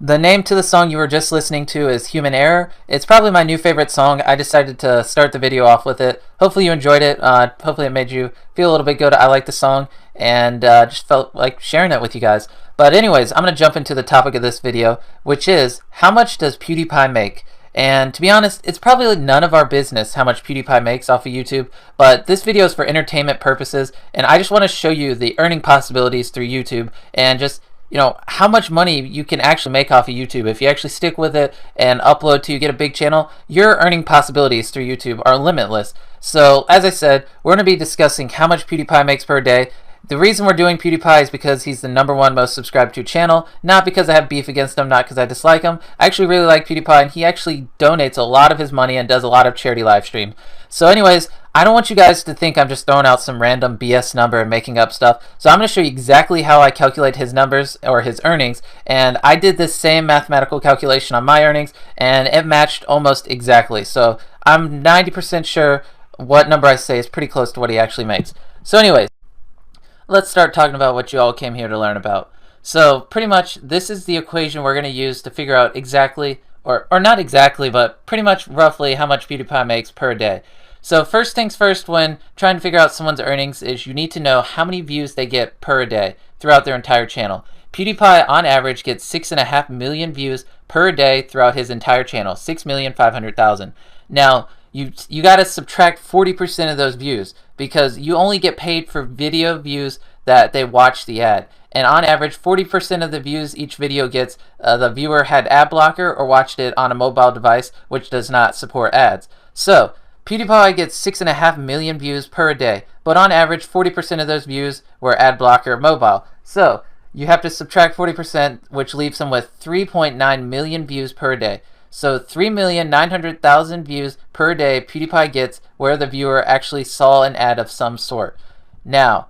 The name to the song you were just listening to is Human Error. It's probably my new favorite song. I decided to start the video off with it. Hopefully you enjoyed it. Hopefully it made you feel a little bit good. I like the song and just felt like sharing it with you guys. But anyways, I'm going to jump into the topic of this video, which is how much does PewDiePie make? And to be honest, it's probably none of our business how much PewDiePie makes off of YouTube, but this video is for entertainment purposes, and I just want to show you the earning possibilities through YouTube and just how much money you can actually make off of YouTube. If you actually stick with it and upload till you get a big channel, your earning possibilities through YouTube are limitless. So as I said, we're going to be discussing how much PewDiePie makes per day. The reason we're doing PewDiePie is because he's the #1 most subscribed to channel, not because I have beef against him, not because I dislike him. I actually really like PewDiePie, and he actually donates a lot of his money and does a lot of charity live stream. So anyways, I don't want you guys to think I'm just throwing out some random BS number and making up stuff. So I'm going to show you exactly how I calculate his numbers or his earnings, and I did this same mathematical calculation on my earnings, and it matched almost exactly. So I'm 90% sure what number I say is pretty close to what he actually makes. So anyways, let's start talking about what you all came here to learn about. So pretty much this is the equation we're going to use to figure out exactly, or not exactly, but pretty much roughly how much PewDiePie makes per day. So first things first, when trying to figure out someone's earnings, is you need to know how many views they get per day throughout their entire channel. PewDiePie on average gets 6.5 million views per day throughout his entire channel, 6,500,000. Now you got to subtract 40% of those views because you only get paid for video views that they watch the ad. And on average, 40% of the views each video gets, the viewer had ad blocker or watched it on a mobile device which does not support ads. So PewDiePie gets 6.5 million views per day, but on average 40% of those views were ad blocker mobile. So you have to subtract 40%, which leaves him with 3.9 million views per day. So 3,900,000 views per day PewDiePie gets where the viewer actually saw an ad of some sort. Now,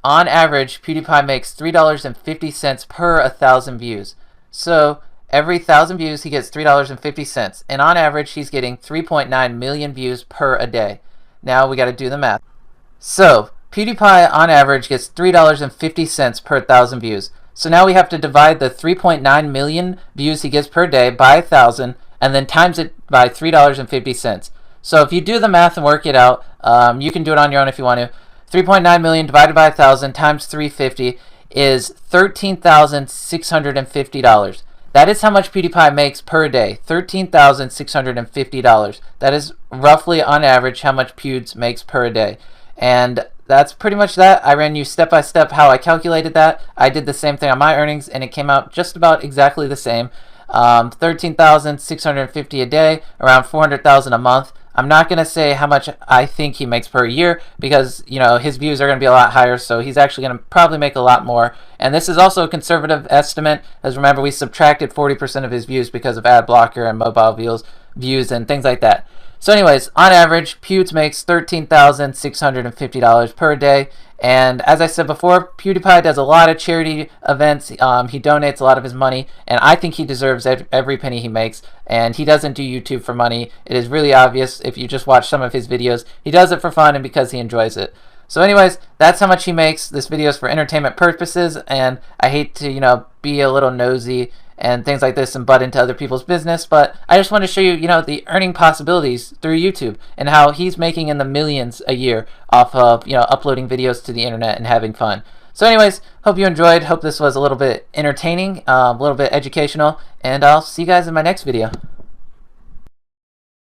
on average, PewDiePie makes $3.50 per 1,000 views. So every 1,000 views he gets $3.50, and on average he's getting 3.9 million views per a day. Now we got to do the math. So PewDiePie on average gets $3.50 per 1,000 views. So now we have to divide the 3.9 million views he gets per day by 1,000 and then times it by $3.50. So if you do the math and work it out, you can do it on your own if you want to. 3.9 million divided by 1,000 times 350 is $13,650. That is how much PewDiePie makes per day, $13,650. That is roughly on average how much Pewds makes per day. And that's pretty much that. I ran you step by step how I calculated that. I did the same thing on my earnings and it came out just about exactly the same. 13,650 a day, around 400,000 a month. I'm not going to say how much I think he makes per year because, his views are going to be a lot higher, so he's actually going to probably make a lot more. And this is also a conservative estimate, as remember we subtracted 40% of his views because of ad blocker and mobile views and things like that. So anyways, on average, Pewds makes $13,650 per day. And as I said before, PewDiePie does a lot of charity events. He donates a lot of his money, and I think he deserves every penny he makes. And he doesn't do YouTube for money. It is really obvious if you just watch some of his videos. He does it for fun and because he enjoys it. So anyways, that's how much he makes. This video is for entertainment purposes, and I hate to, be a little nosy and things like this and butt into other people's business, but I just want to show you, the earning possibilities through YouTube and how he's making in the millions a year off of, uploading videos to the internet and having fun. So anyways, hope you enjoyed. Hope this was a little bit entertaining, a little bit educational, and I'll see you guys in my next video.